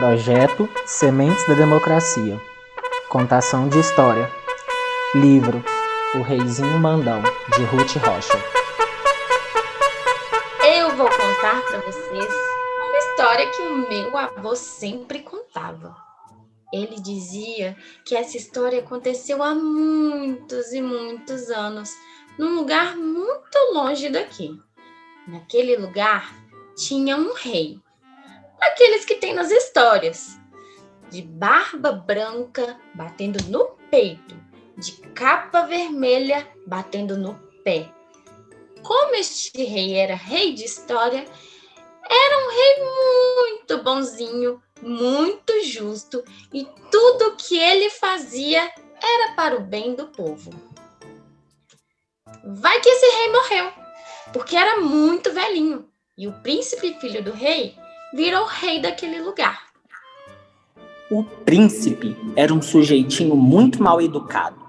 Projeto Sementes da Democracia. Contação de história. Livro O Reizinho Mandão, de Ruth Rocha. Eu vou contar para vocês uma história que o meu avô sempre contava. Ele dizia que essa história aconteceu há muitos e muitos anos, num lugar muito longe daqui. Naquele lugar tinha um rei, aqueles que tem nas histórias, de barba branca batendo no peito, de capa vermelha batendo no pé. Como este rei era rei de história, era um rei muito bonzinho, muito justo, e tudo que ele fazia era para o bem do povo. Vai que esse rei morreu, porque era muito velhinho, e o príncipe filho do rei virou rei daquele lugar. O príncipe era um sujeitinho muito mal educado,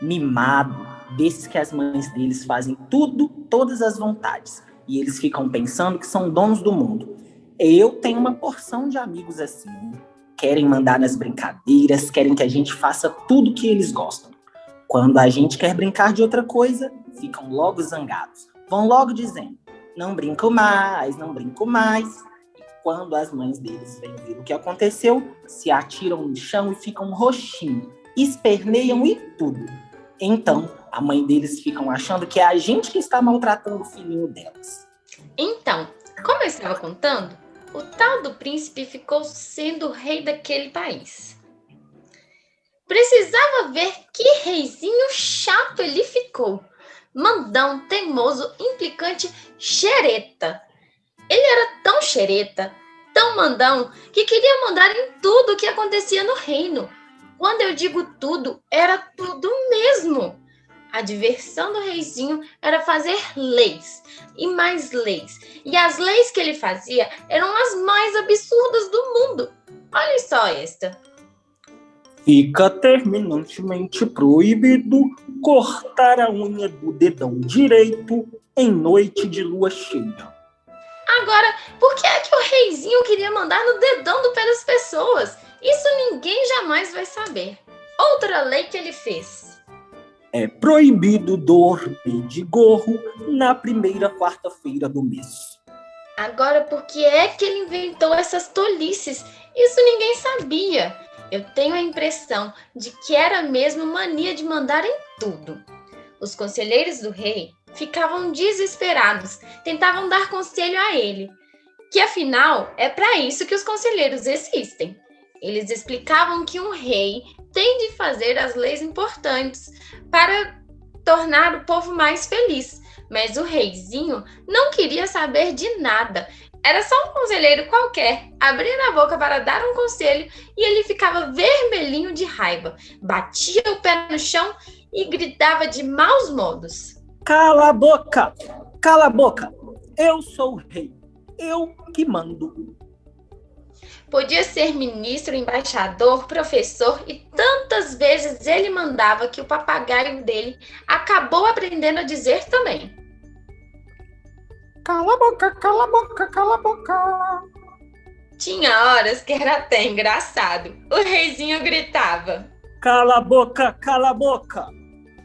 mimado, desses que as mães deles fazem tudo, todas as vontades, e eles ficam pensando que são donos do mundo. Eu tenho uma porção de amigos assim, querem mandar nas brincadeiras, querem que a gente faça tudo que eles gostam. Quando a gente quer brincar de outra coisa, ficam logo zangados, vão logo dizendo, não brinco mais, não brinco mais. Quando as mães deles vêm ver o que aconteceu, se atiram no chão e ficam roxinhos, esperneiam e tudo. Então, a mãe deles ficam achando que é a gente que está maltratando o filhinho delas. Então, como eu estava contando, o tal do príncipe ficou sendo o rei daquele país. Precisava ver que reizinho chato ele ficou. Mandão, teimoso, implicante, xereta. Ele era tão xereta, tão mandão, que queria mandar em tudo o que acontecia no reino. Quando eu digo tudo, era tudo mesmo. A diversão do reizinho era fazer leis e mais leis. E as leis que ele fazia eram as mais absurdas do mundo. Olha só esta. Fica terminantemente proibido cortar a unha do dedão direito em noite de lua cheia. Agora, por que é que o reizinho queria mandar no dedão do pé das pessoas? Isso ninguém jamais vai saber. Outra lei que ele fez. É proibido dormir de gorro na primeira quarta-feira do mês. Agora, por que é que ele inventou essas tolices? Isso ninguém sabia. Eu tenho a impressão de que era mesmo mania de mandar em tudo. Os conselheiros do rei ficavam desesperados, tentavam dar conselho a ele, que afinal é para isso que os conselheiros existem. Eles explicavam que um rei tem de fazer as leis importantes para tornar o povo mais feliz, mas o reizinho não queria saber de nada. Era só um conselheiro qualquer abrir a boca para dar um conselho e ele ficava vermelhinho de raiva, batia o pé no chão e gritava de maus modos. Cala a boca! Cala a boca! Eu sou o rei. Eu que mando. Podia ser ministro, embaixador, professor e tantas vezes ele mandava que o papagaio dele acabou aprendendo a dizer também. Cala a boca, cala a boca, cala a boca. Tinha horas que era até engraçado. O reizinho gritava. Cala a boca, cala a boca.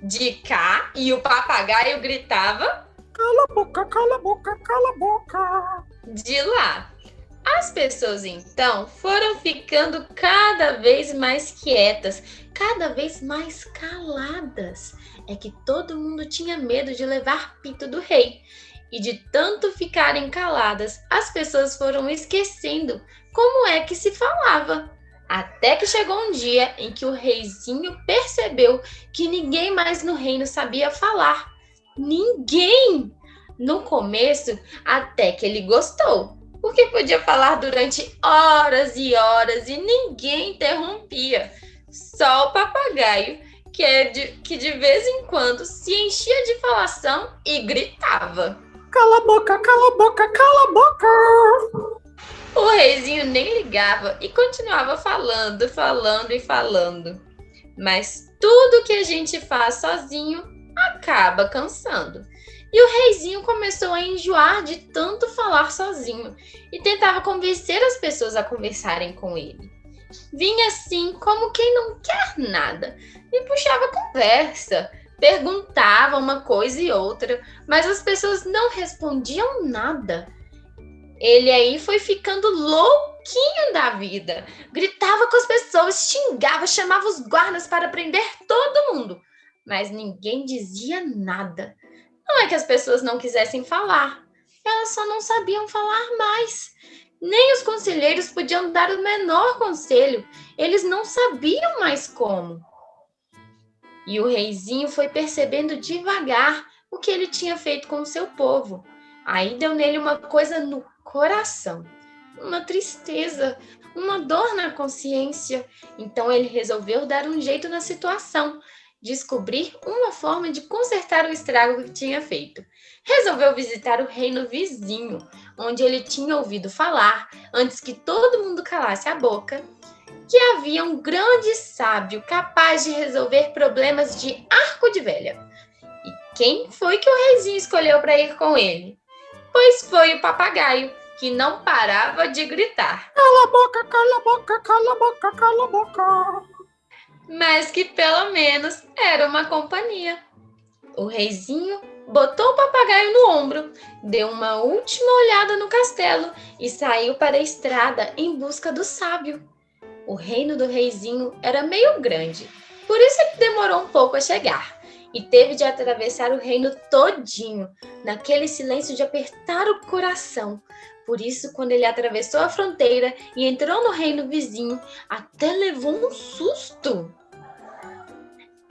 De cá, e o papagaio gritava. Cala a boca, cala a boca, cala a boca. De lá. As pessoas então foram ficando cada vez mais quietas, cada vez mais caladas. É que todo mundo tinha medo de levar pito do rei. E de tanto ficarem caladas, as pessoas foram esquecendo como é que se falava. Até que chegou um dia em que o reizinho percebeu que ninguém mais no reino sabia falar. Ninguém! No começo, até que ele gostou, porque podia falar durante horas e horas e ninguém interrompia. Só o papagaio, que de vez em quando se enchia de falação e gritava. Cala a boca, cala a boca, cala a boca! O reizinho nem ligava e continuava falando, falando e falando. Mas tudo que a gente faz sozinho acaba cansando. E o reizinho começou a enjoar de tanto falar sozinho e tentava convencer as pessoas a conversarem com ele. Vinha assim como quem não quer nada e puxava conversa, perguntava uma coisa e outra, mas as pessoas não respondiam nada. Ele aí foi ficando louquinho da vida. Gritava com as pessoas, xingava, chamava os guardas para prender todo mundo. Mas ninguém dizia nada. Não é que as pessoas não quisessem falar. Elas só não sabiam falar mais. Nem os conselheiros podiam dar o menor conselho. Eles não sabiam mais como. E o reizinho foi percebendo devagar o que ele tinha feito com o seu povo. Aí deu nele uma coisa no coração, uma tristeza, uma dor na consciência. Então ele resolveu dar um jeito na situação, descobrir uma forma de consertar o estrago que tinha feito. Resolveu visitar o reino vizinho, onde ele tinha ouvido falar, antes que todo mundo calasse a boca, que havia um grande sábio capaz de resolver problemas de arco de velha. E quem foi que o reizinho escolheu para ir com ele? Pois foi o papagaio, que não parava de gritar. Cala a boca, cala a boca, cala a boca, cala a boca. Mas que pelo menos era uma companhia. O reizinho botou o papagaio no ombro, deu uma última olhada no castelo e saiu para a estrada em busca do sábio. O reino do reizinho era meio grande, por isso ele demorou um pouco a chegar. E teve de atravessar o reino todinho, naquele silêncio de apertar o coração. Por isso, quando ele atravessou a fronteira e entrou no reino vizinho, até levou um susto.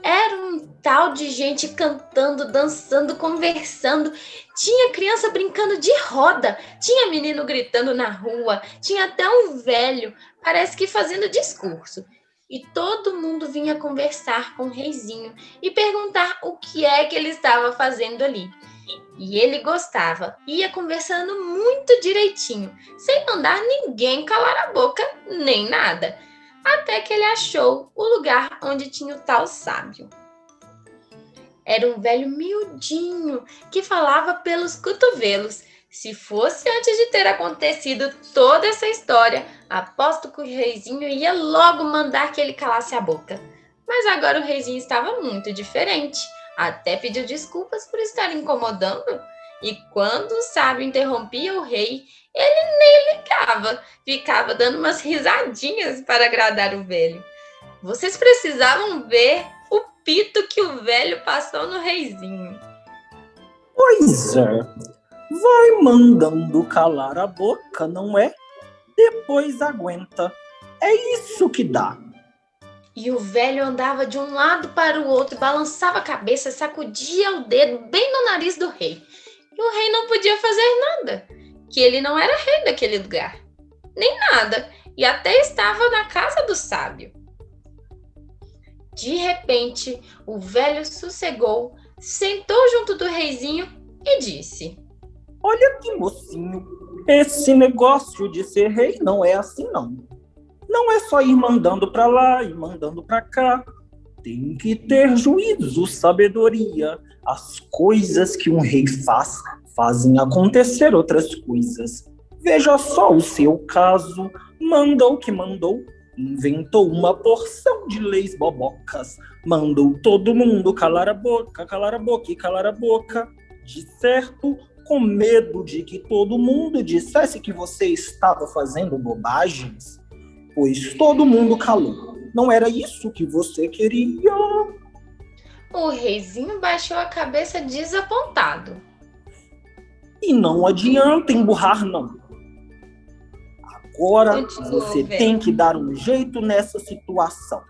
Era um tal de gente cantando, dançando, conversando. Tinha criança brincando de roda, tinha menino gritando na rua, tinha até um velho, parece que fazendo discurso. E todo mundo vinha conversar com o reizinho e perguntar o que é que ele estava fazendo ali. E ele gostava, ia conversando muito direitinho, sem mandar ninguém calar a boca nem nada. Até que ele achou o lugar onde tinha o tal sábio. Era um velho miudinho que falava pelos cotovelos. Se fosse antes de ter acontecido toda essa história, aposto que o reizinho ia logo mandar que ele calasse a boca. Mas agora o reizinho estava muito diferente. Até pediu desculpas por estar incomodando. E quando o sábio interrompia o rei, ele nem ligava. Ficava dando umas risadinhas para agradar o velho. Vocês precisavam ver o pito que o velho passou no reizinho. Pois é. Vai mandando calar a boca, não é? Depois aguenta. É isso que dá. E o velho andava de um lado para o outro, balançava a cabeça, sacudia o dedo bem no nariz do rei. E o rei não podia fazer nada, que ele não era rei daquele lugar. Nem nada, e até estava na casa do sábio. De repente, o velho sossegou, sentou junto do reizinho e disse: Olha aqui, mocinho, esse negócio de ser rei não é assim, não. Não é só ir mandando pra lá e mandando pra cá. Tem que ter juízo, sabedoria. As coisas que um rei faz, fazem acontecer outras coisas. Veja só o seu caso. Mandou o que mandou. Inventou uma porção de leis bobocas. Mandou todo mundo calar a boca e calar a boca. De certo, com medo de que todo mundo dissesse que você estava fazendo bobagens, pois todo mundo calou. Não era isso que você queria? O reizinho baixou a cabeça desapontado. E não adianta emburrar, não. Agora você tem que dar um jeito nessa situação.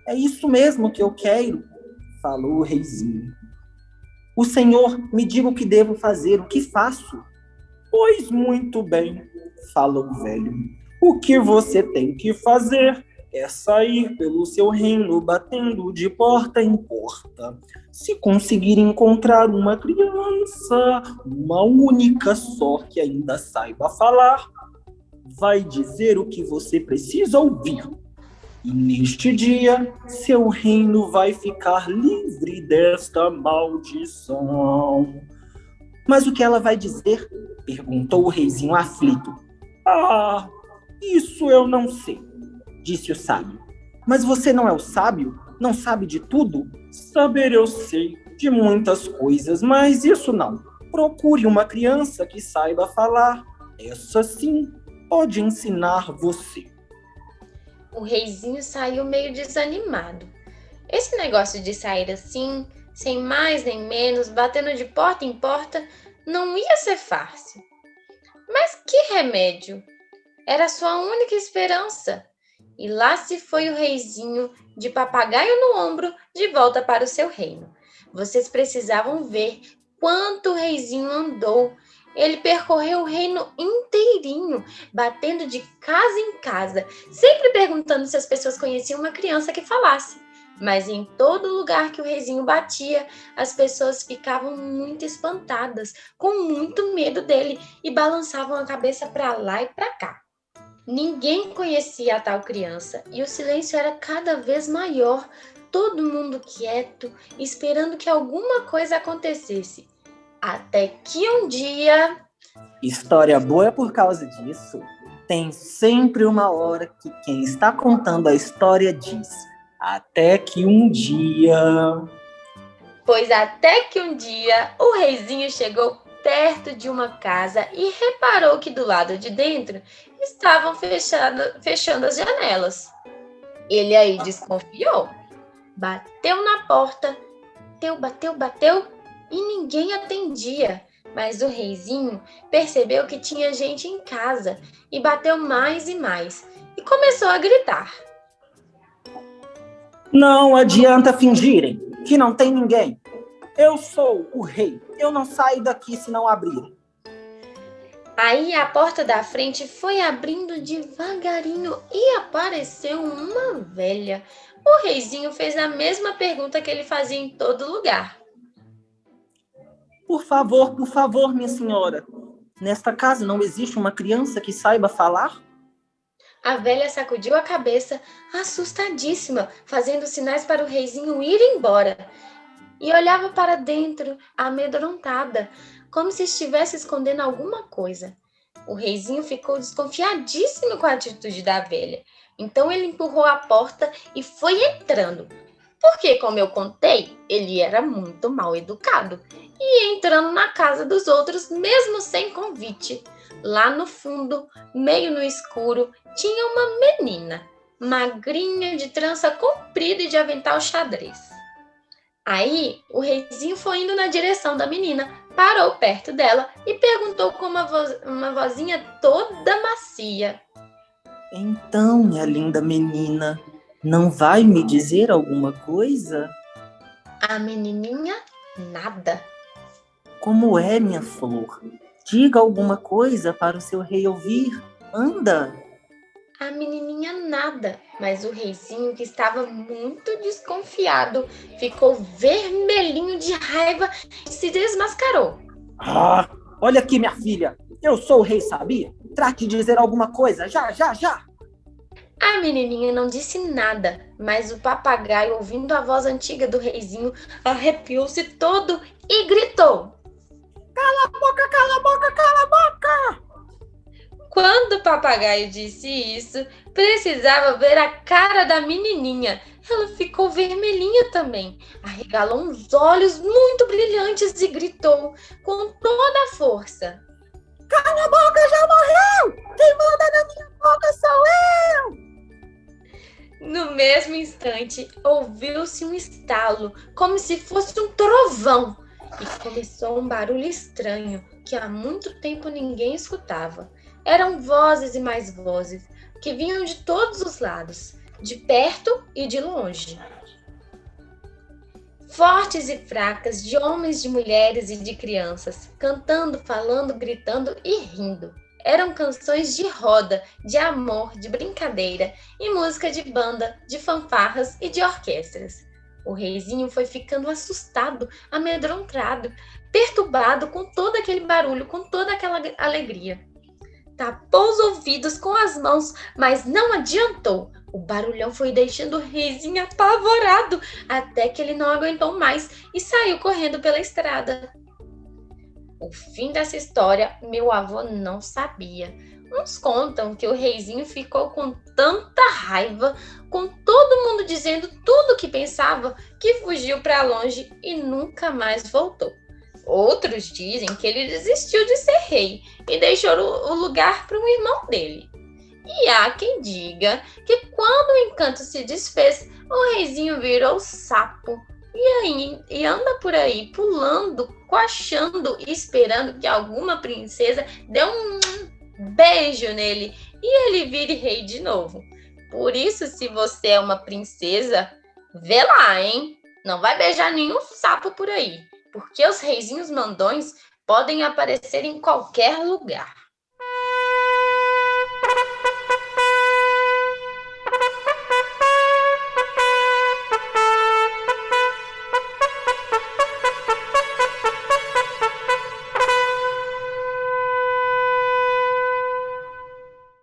É isso mesmo que eu quero, falou o reizinho. O senhor me diga o que devo fazer, o que faço? Pois muito bem, falou o velho. O que você tem que fazer é sair pelo seu reino batendo de porta em porta. Se conseguir encontrar uma criança, uma única só que ainda saiba falar, vai dizer o que você precisa ouvir. E neste dia, seu reino vai ficar livre desta maldição. Mas o que ela vai dizer? Perguntou o reizinho aflito. Ah, isso eu não sei, disse o sábio. Mas você não é o sábio? Não sabe de tudo? Saber eu sei de muitas coisas, mas isso não. Procure uma criança que saiba falar. Essa sim pode ensinar você. O reizinho saiu meio desanimado. Esse negócio de sair assim, sem mais nem menos, batendo de porta em porta, não ia ser fácil. Mas que remédio! Era sua única esperança. E lá se foi o reizinho, de papagaio no ombro, de volta para o seu reino. Vocês precisavam ver quanto o reizinho andou. Ele percorreu o reino inteirinho, batendo de casa em casa, sempre perguntando se as pessoas conheciam uma criança que falasse. Mas em todo lugar que o reizinho batia, as pessoas ficavam muito espantadas, com muito medo dele, e balançavam a cabeça para lá e para cá. Ninguém conhecia a tal criança e o silêncio era cada vez maior, todo mundo quieto, esperando que alguma coisa acontecesse. Até que um dia... História boa é por causa disso. Tem sempre uma hora que quem está contando a história diz: até que um dia... Pois até que um dia o reizinho chegou perto de uma casa e reparou que do lado de dentro estavam fechando as janelas. Ele aí desconfiou, bateu na porta, bateu e ninguém atendia. Mas o reizinho percebeu que tinha gente em casa e bateu mais e mais e começou a gritar. Não adianta fingirem que não tem ninguém. Eu sou o rei. Eu não saio daqui se não abrirem. Aí a porta da frente foi abrindo devagarinho e apareceu uma velha. O reizinho fez a mesma pergunta que ele fazia em todo lugar. Por favor, minha senhora. Nesta casa não existe uma criança que saiba falar? A velha sacudiu a cabeça, assustadíssima, fazendo sinais para o reizinho ir embora. E olhava para dentro, amedrontada, como se estivesse escondendo alguma coisa. O reizinho ficou desconfiadíssimo com a atitude da velha. Então ele empurrou a porta e foi entrando. Porque, como eu contei, ele era muito mal educado. E ia entrando na casa dos outros, mesmo sem convite. Lá no fundo, meio no escuro, tinha uma menina, magrinha, de trança comprida e de avental xadrez. Aí, o reizinho foi indo na direção da menina, parou perto dela e perguntou com uma vozinha toda macia. Então, minha linda menina, não vai me dizer alguma coisa? A menininha, nada. Como é, minha flor? Diga alguma coisa para o seu rei ouvir. Anda! A menininha nada, mas o reizinho, que estava muito desconfiado, ficou vermelhinho de raiva e se desmascarou. Ah, olha aqui, minha filha. Eu sou o rei, sabia? Trate de dizer alguma coisa, já! A menininha não disse nada, mas o papagaio, ouvindo a voz antiga do reizinho, arrepiou-se todo e gritou. Cala a boca, cala a boca, cala a boca! Quando o papagaio disse isso, precisava ver a cara da menininha. Ela ficou vermelhinha também, arregalou uns olhos muito brilhantes e gritou com toda a força. Cala a boca, já morreu! Quem manda na minha boca sou eu! No mesmo instante, ouviu-se um estalo, como se fosse um trovão, e começou um barulho estranho que há muito tempo ninguém escutava. Eram vozes e mais vozes, que vinham de todos os lados, de perto e de longe. Fortes e fracas, de homens, de mulheres e de crianças, cantando, falando, gritando e rindo. Eram canções de roda, de amor, de brincadeira e música de banda, de fanfarras e de orquestras. O reizinho foi ficando assustado, amedrontado, perturbado com todo aquele barulho, com toda aquela alegria. Tapou os ouvidos com as mãos, mas não adiantou. O barulhão foi deixando o reizinho apavorado, até que ele não aguentou mais e saiu correndo pela estrada. O fim dessa história, meu avô não sabia. Uns contam que o reizinho ficou com tanta raiva, com todo mundo dizendo tudo o que pensava, que fugiu para longe e nunca mais voltou. Outros dizem que ele desistiu de ser rei e deixou o lugar para um irmão dele. E há quem diga que quando o encanto se desfez, o reizinho virou sapo e anda por aí pulando, coachando e esperando que alguma princesa dê um beijo nele e ele vire rei de novo. Por isso, se você é uma princesa, vê lá, hein? Não vai beijar nenhum sapo por aí, porque os reizinhos mandões podem aparecer em qualquer lugar.